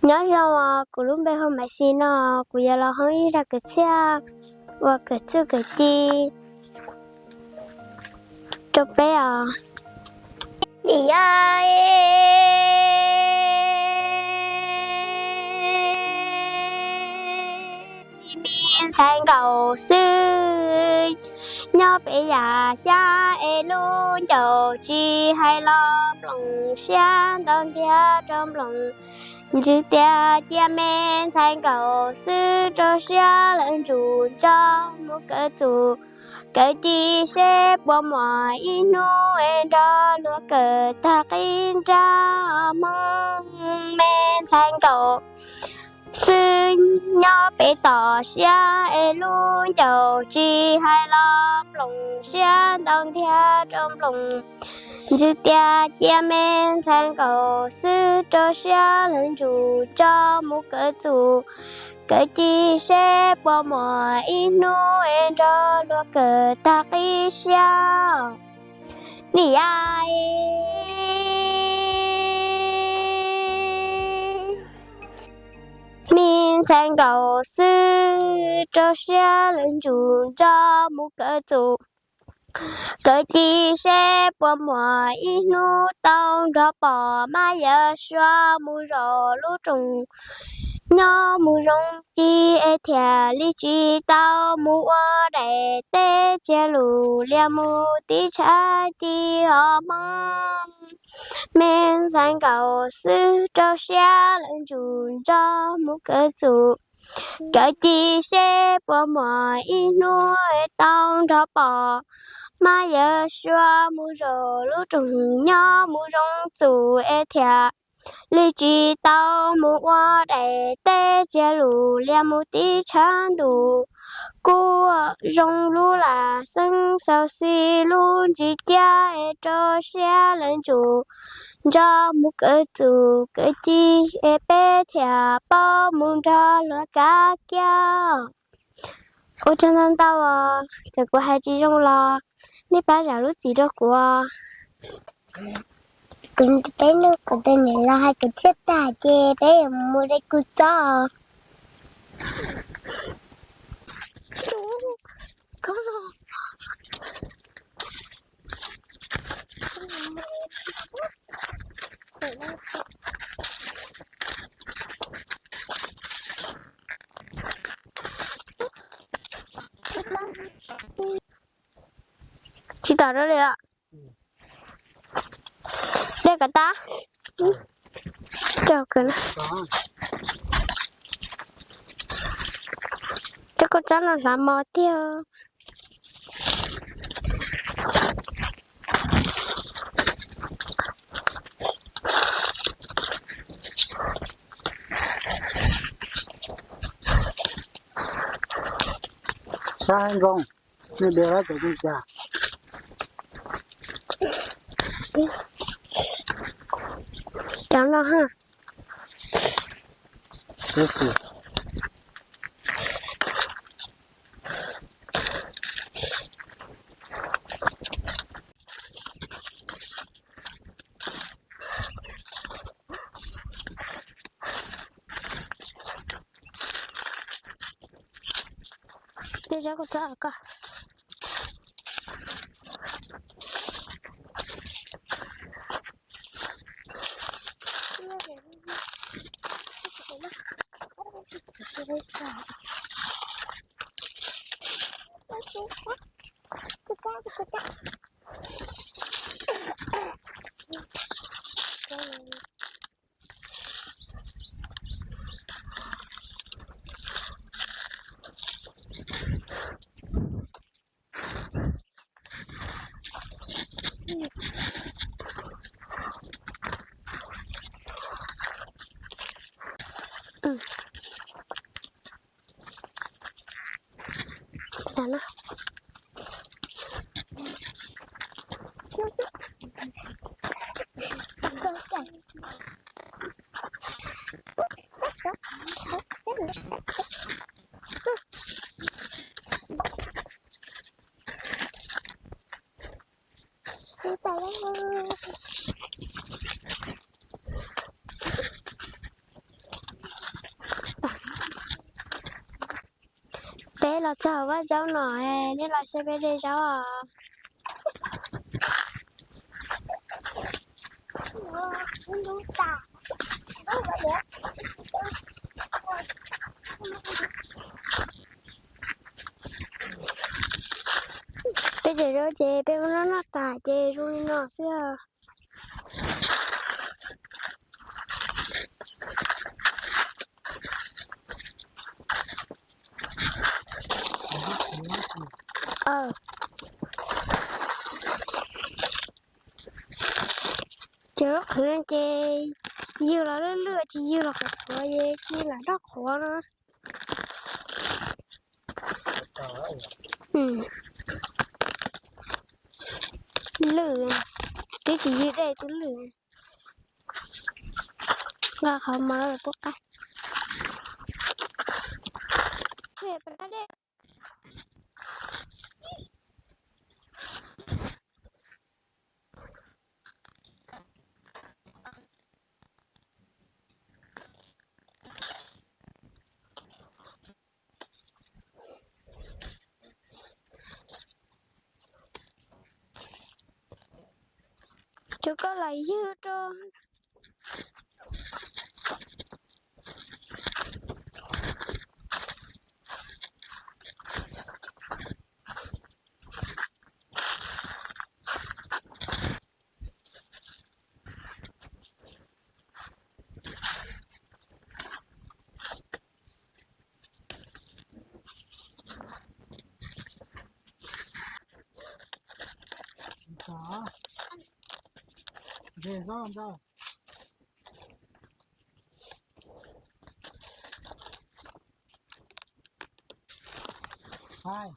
nhớ ra của lúc bây hôm mai xin nó của giờ là không ý ra cái xe và cái chưa cái chi cho bé đi ai miền sang cầu sư nhớ bé già xa luôn chầu chi hay lo lòng sáng đón theo trong lòng chữ tia chia men sang cầu sư cho xa lên chủ cho một cái chủ cái chi sẽ bỏ mọi inu en đó lúa cờ ta kinh ra mong men sang cầu sư nhỏ bé tỏ xa luôn chầu chi hay lo lòng xa đông theo trong lòng chữ tia chia men sang cầu sư cho xa lên chủ cho một cái chủ cái chi sẽ bỏ mọi inu en đó lúa cờ ta kinh xa đi ai miền sang cầu sư cho xe lên chủ cho một cái chủ cái chi sẽ bỏ mọi inu tông đó bỏ mà giờ xóa mù rò lũ trùng nhỏ mù rong chi e thề lý chi tao mù ở đây tê che lù lia mù tí cha chi ở mong men sang cầu sư cho xe lên chủ cho một cái chủ cái chi sẽ bỏ mọi inu tông đó bỏ mà giờ xóa mù rò lũ trùng nhỏ mù rong chủ e thề lý trí tao mù qua đây tê che lù lia mù tí chán đủ cô rong lù là sân sao xì luôn chỉ cha e cho xe lên chủ cho một cái chủ cái chi e bé thia bao mùng cho lúa cá kia ô chân thân tao giờ của hai chị rong lo mấy ba rào lúc gì đó của cũng cái lúc của bên này là hai cái chiếc tài kia đấy là mua đây cứ cho có rồi chị tỏ đó đấy ạ đây cả ta chào cái chắc có chắc là làm mò tiêu sáng rong nên để ra cho chúng ta chẳng đâu ha thế sự đây ra có chắc cả nó đấy là chờ với cháu nói nên là sẽ biết đi cháu à. Đúng ta. Đúng vậy. Bây giờ nó chè, bây giờ nó tả chè rồi nó sẽ ờ chứ nó khử lên chè dư là nó lựa chỉ dư là khó vậy chỉ là nó khó nữa. Ừ lựa cái chỉ dư đây tôi lựa là không mở được bốc cái về bên đây chứ có lấy dư cho Đó. Về đó làm sao? Hai.